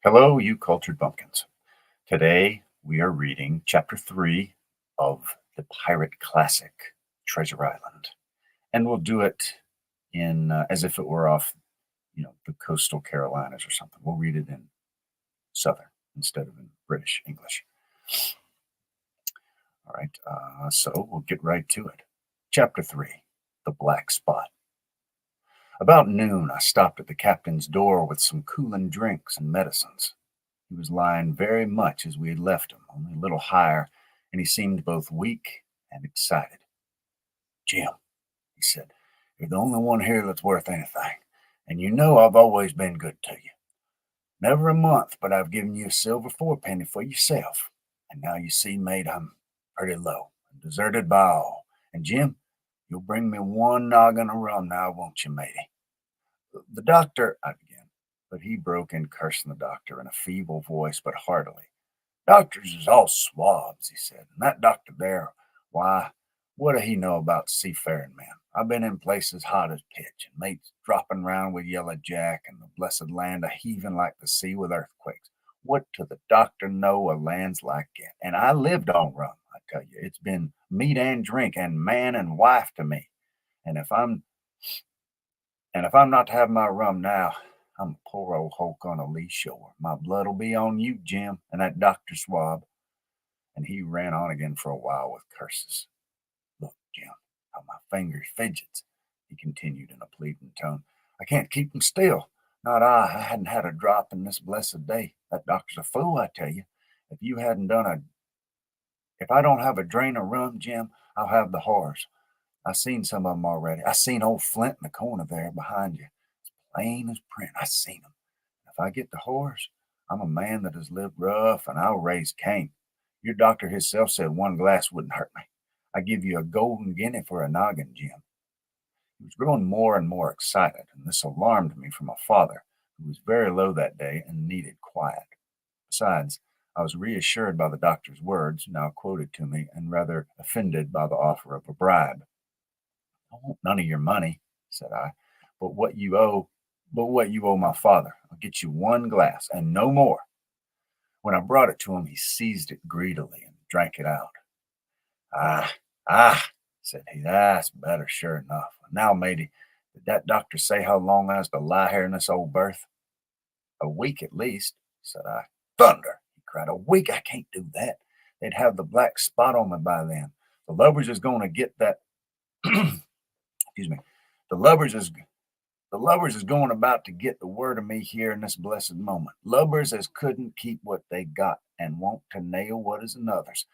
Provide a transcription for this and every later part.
Hello, you cultured bumpkins. Today we are reading chapter 3 of the pirate classic, Treasure Island. And we'll do it in as if it were off, the coastal Carolinas or something. We'll read it in Southern instead of in British English. All right, so we'll get right to it. Chapter 3, The Black Spot. About noon, I stopped at the captain's door with some cooling drinks and medicines. He was lying very much as we had left him, only a little higher, and he seemed both weak and excited. Jim, he said, you're the only one here that's worth anything, and you know I've always been good to you. Never a month but I've given you a silver fourpenny for yourself, and now you see, mate, I'm pretty low and deserted by all. And Jim, you'll bring me one noggin of rum now, won't you, matey? The doctor, I began, but he broke in cursing the doctor in a feeble voice but heartily. Doctors is all swabs, he said, and that doctor there, why, what do he know about seafaring men? I've been in places hot as pitch, and mates dropping round with Yellow Jack, and the blessed land a heaving like the sea with earthquakes. What do the doctor know of lands like that? And I lived on rum, I tell you. It's been meat and drink, and man and wife to me. And if I'm not to have my rum now, I'm a poor old hulk on a lee shore. My blood'll be on you, Jim, and that Dr. Swab. And he ran on again for a while with curses. Look, Jim, how my fingers fidgets, he continued in a pleading tone. I can't keep 'em still. Not I. I hadn't had a drop in this blessed day. That doctor's a fool, I tell you. If you hadn't done a if I don't have a drain of rum, Jim, I'll have the horrors. I seen some of 'em already. I seen old Flint in the corner there behind you. Plain as print. I seen him. If I get the horse, I'm a man that has lived rough, and I'll raise Cain. Your doctor himself said one glass wouldn't hurt me. I give you a golden guinea for a noggin, Jim. He was growing more and more excited, and this alarmed me for my father, who was very low that day and needed quiet. Besides, I was reassured by the doctor's words, now quoted to me, and rather offended by the offer of a bribe. I want none of your money, said I, but what you owe my father. I'll get you one glass and no more. When I brought it to him, he seized it greedily and drank it out. Ah, ah, said he, that's better, sure enough. Now, matey, did that doctor say how long I was to lie here in this old berth? A week at least, said I. Thunder, he cried, a week? I can't do that. They'd have the black spot on me by then. The lubbers is going to get that. Excuse me. The lubbers is The lubbers is going about to get the word of me here in this blessed moment. Lubbers as couldn't keep what they got and want to nail what is another's.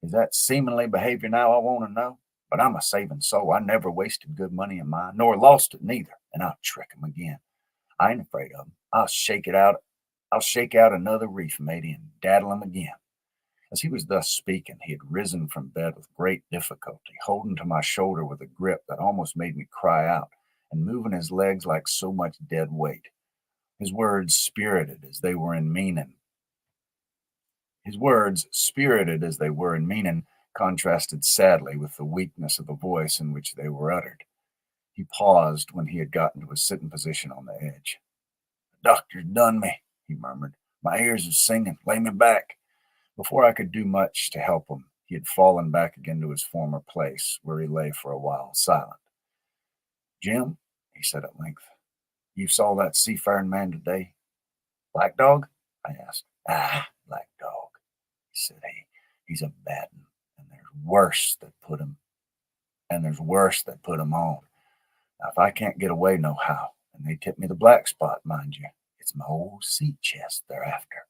Is that seemingly behavior now I want to know? But I'm a saving soul. I never wasted good money of mine, nor lost it neither, and I'll trick 'em again. I ain't afraid of 'em. I'll shake it out. I'll shake out another reef, matey, and daddle 'em again. As he was thus speaking, he had risen from bed with great difficulty, holding to my shoulder with a grip that almost made me cry out, and moving his legs like so much dead weight. His words, spirited as they were in meaning, contrasted sadly with the weakness of the voice in which they were uttered. He paused when he had gotten to a sitting position on the edge. The doctor's done me, he murmured. My ears is singing. Lay me back. Before I could do much to help him, he had fallen back again to his former place, where he lay for a while silent. Jim, he said at length, you saw that seafaring man today? Black Dog? I asked. Ah, Black Dog, said he. He's a bad one, and there's worse that put him on. Now, if I can't get away nohow, and they tip me the black spot, mind you, it's my old sea chest they're after.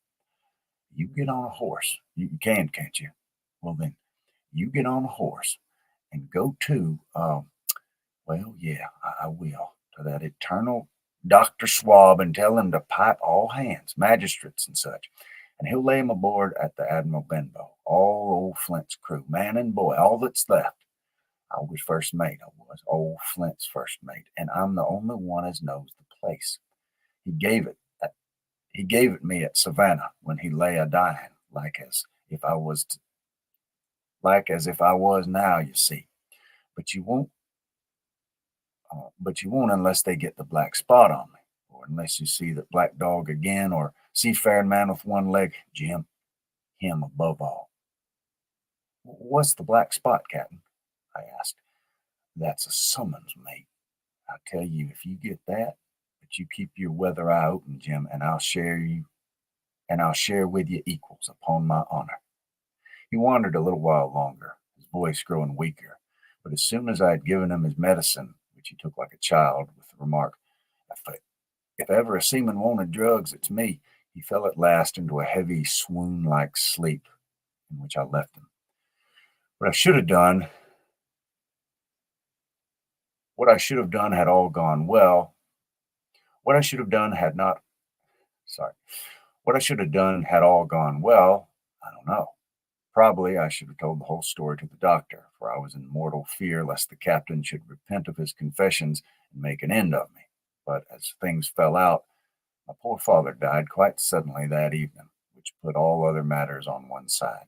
You get on a horse. You can, can't you? Well, then, you get on a horse and go to, well, yeah, I will, to that eternal Dr. Swab and tell him to pipe all hands, magistrates and such, and he'll lay him aboard at the Admiral Benbow, all old Flint's crew, man and boy, all that's left. I was first mate, old Flint's first mate, and I'm the only one as knows the place. He gave it me at Savannah when he lay a dying, like as if I was now, you see. But you won't unless they get the black spot on me, or unless you see that Black Dog again, or Seafaring man with one leg, Jim, him above all. What's the black spot, Captain? I asked. That's a summons, mate. I tell you, if you get that, but you keep your weather eye open, Jim, and I'll share with you equals upon my honor. He wandered a little while longer, his voice growing weaker, but as soon as I had given him his medicine, which he took like a child, with the remark, if, if ever a seaman wanted drugs, it's me, he fell at last into a heavy swoon-like sleep, in which I left him. What I should have done, what I should have done had all gone well. What I should have done had not, sorry, what I should have done had all gone well, I don't know. Probably I should have told the whole story to the doctor, for I was in mortal fear lest the captain should repent of his confessions and make an end of me. But as things fell out, my poor father died quite suddenly that evening, which put all other matters on one side.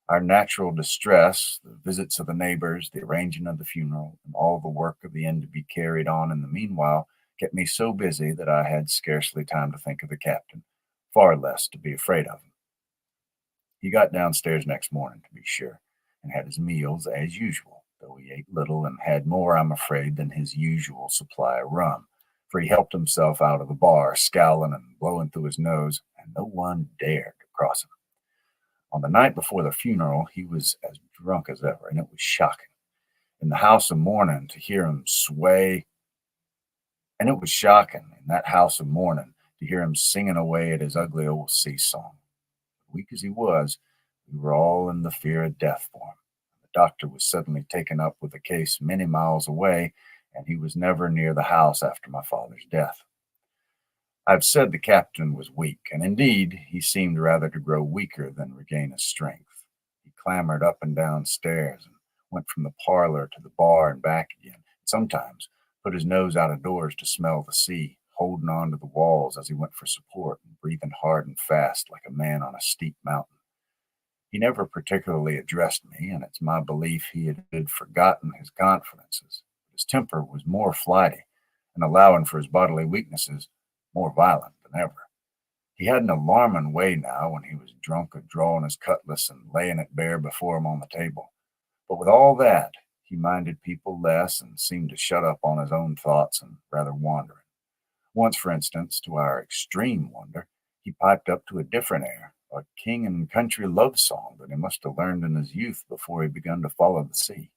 Our natural distress, the visits of the neighbors, the arranging of the funeral, and all the work of the inn to be carried on in the meanwhile, kept me so busy that I had scarcely time to think of the captain, far less to be afraid of him. He got downstairs next morning, to be sure, and had his meals as usual, though he ate little and had more, I'm afraid, than his usual supply of rum, for he helped himself out of the bar, scowling and blowing through his nose, and no one dared to cross him. On the night before the funeral, he was as drunk as ever, and it was shocking. In the house of mourning, to hear him sway, and it was shocking in that house of mourning to hear him singing away at his ugly old sea song. Weak as he was, we were all in the fear of death for him. The doctor was suddenly taken up with a case many miles away, and he was never near the house after my father's death. I've said the captain was weak, and indeed he seemed rather to grow weaker than regain his strength. He clambered up and down stairs and went from the parlor to the bar and back again. Sometimes put his nose out of doors to smell the sea, holding on to the walls as he went for support and breathing hard and fast like a man on a steep mountain. He never particularly addressed me, and it's my belief he had forgotten his confidences. His temper was more flighty, and allowing for his bodily weaknesses, more violent than ever. He had an alarming way now when he was drunk of drawing his cutlass and laying it bare before him on the table. But with all that, he minded people less and seemed to shut up on his own thoughts and rather wandering. Once, for instance, to our extreme wonder, he piped up to a different air, a king and country love song that he must have learned in his youth before he begun to follow the sea.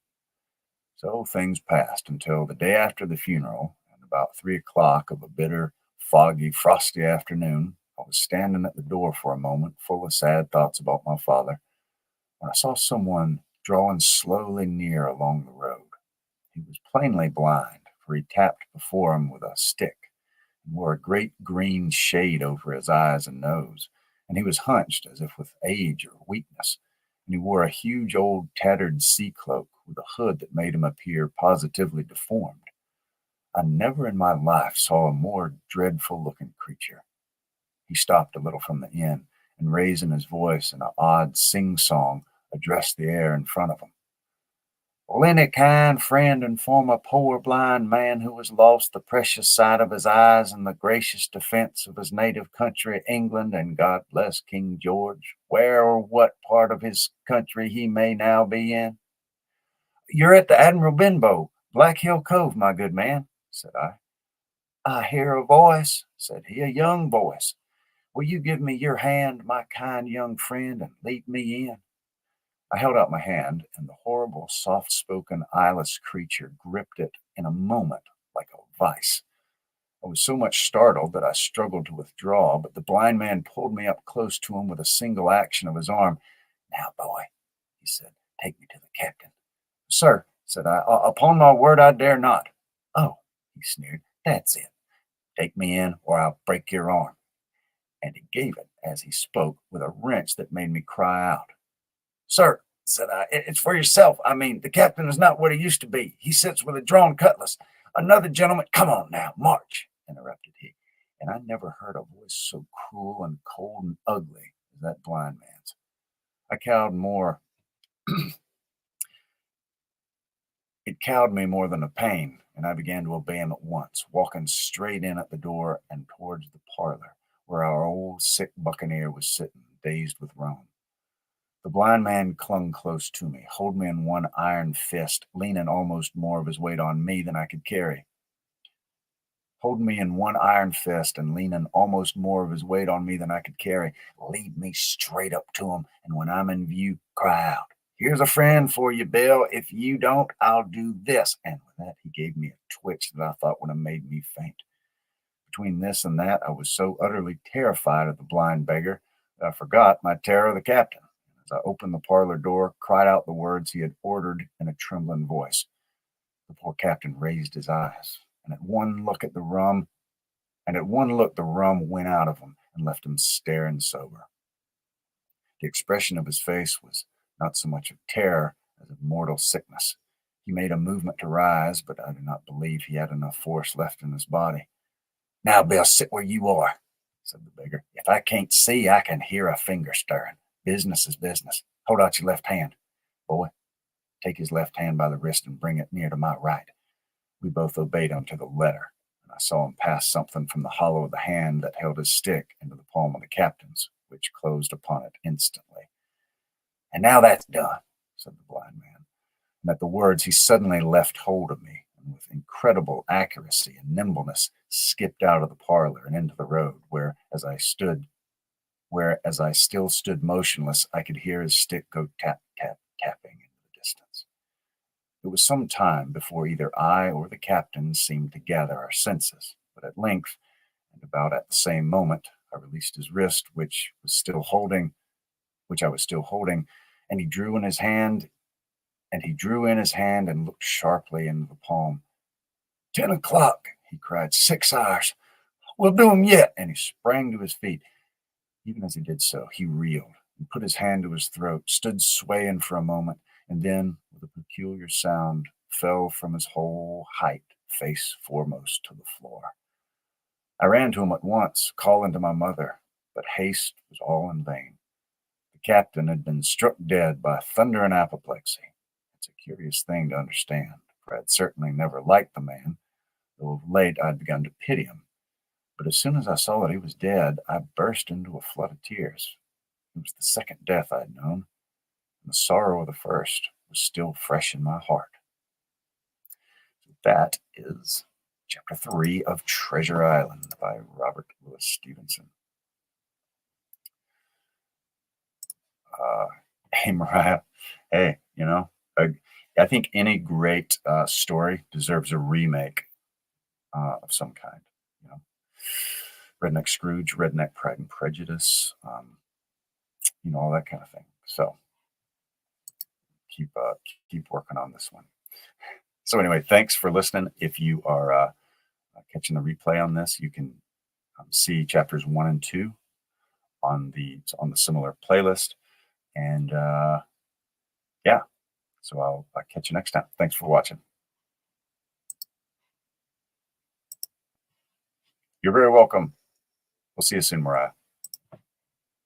So things passed until the day after the funeral, and about 3 o'clock of a bitter, foggy, frosty afternoon, I was standing at the door for a moment, full of sad thoughts about my father, when I saw someone drawing slowly near along the road. He was plainly blind, for he tapped before him with a stick, and wore a great green shade over his eyes and nose, and he was hunched as if with age or weakness, and he wore a huge old tattered sea cloak with a hood that made him appear positively deformed. I never in my life saw a more dreadful looking creature. He stopped a little from the inn, and raising his voice in an odd sing-song, addressed the air in front of him. Will any kind friend inform a poor blind man who has lost the precious sight of his eyes in the gracious defense of his native country, England, and God bless King George, where or what part of his country he may now be in? You're at the Admiral Benbow, Black Hill Cove, my good man, said I. I hear a voice, said he, a young voice. Will you give me your hand, my kind young friend, and lead me in? I held out my hand, and the horrible, soft-spoken, eyeless creature gripped it in a moment like a vice. I was so much startled that I struggled to withdraw, but the blind man pulled me up close to him with a single action of his arm. Now, boy, he said, take me to the captain. Sir, said I, upon my word I dare not. Oh, he sneered, that's it. Take me in, or I'll break your arm. And he gave it as he spoke with a wrench that made me cry out. Sir, said I, it's for yourself. I mean, the captain is not what he used to be. He sits with a drawn cutlass. Another gentleman, come on now, march, interrupted he. And I never heard a voice so cruel and cold and ugly as that blind man's. I cowed more. It cowed me more than a pain, and I began to obey him at once, walking straight in at the door and towards the parlor, where our old old sick buccaneer was sitting, dazed with rum. The blind man clung close to me, holding me in one iron fist, leaning almost more of his weight on me than I could carry. Holding me in one iron fist and leaning almost more of his weight on me than I could carry. Lead me straight up to him, and when I'm in view, cry out, "Here's a friend for you, Bill. If you don't, I'll do this." And with that, he gave me a twitch that I thought would have made me faint. Between this and that, I was so utterly terrified of the blind beggar that I forgot my terror of the captain. As I opened the parlor door, cried out the words he had ordered in a trembling voice. The poor captain raised his eyes, and at one look the rum went out of him and left him staring sober. The expression of his face was not so much of terror as of mortal sickness. He made a movement to rise, but I do not believe he had enough force left in his body. "Now, Bill, sit where you are," said the beggar. "If I can't see, I can hear a finger stirring. Business is business. Hold out your left hand. Boy, take his left hand by the wrist and bring it near to my right." We both obeyed him to the letter, and I saw him pass something from the hollow of the hand that held his stick into the palm of the captain's, which closed upon it instantly. "And now that's done," said the blind man. And at the words, he suddenly left hold of me, and with incredible accuracy and nimbleness skipped out of the parlor and into the road, where, as I still stood motionless, I could hear his stick go tap, tap, tapping into the distance. It was some time before either I or the captain seemed to gather our senses, but at length, and about at the same moment, I released his wrist, which I was still holding, and he drew in his hand and looked sharply into the palm. "10 o'clock," he cried. "6 hours. We'll do 'em yet." And he sprang to his feet. Even as he did so, he reeled and put his hand to his throat, stood swaying for a moment, and then, with a peculiar sound, fell from his whole height, face foremost, to the floor. I ran to him at once, calling to my mother, but haste was all in vain. The captain had been struck dead by thunder and apoplexy. It's a curious thing to understand, for I had certainly never liked the man, though of late I had begun to pity him. But as soon as I saw that he was dead, I burst into a flood of tears. It was the second death I had known, and the sorrow of the first was still fresh in my heart. So that is Chapter 3 of Treasure Island by Robert Louis Stevenson. Hey, Mariah. Hey, I think any great story deserves a remake of some kind. You know, Redneck Scrooge, Redneck Pride and Prejudice, all that kind of thing. So keep working on this one. So anyway, thanks for listening. If you are catching the replay on this, you can see chapters 1 and 2 on the similar playlist. And yeah, so I'll catch you next time. Thanks for watching. You're very welcome. We'll see you soon, Mariah.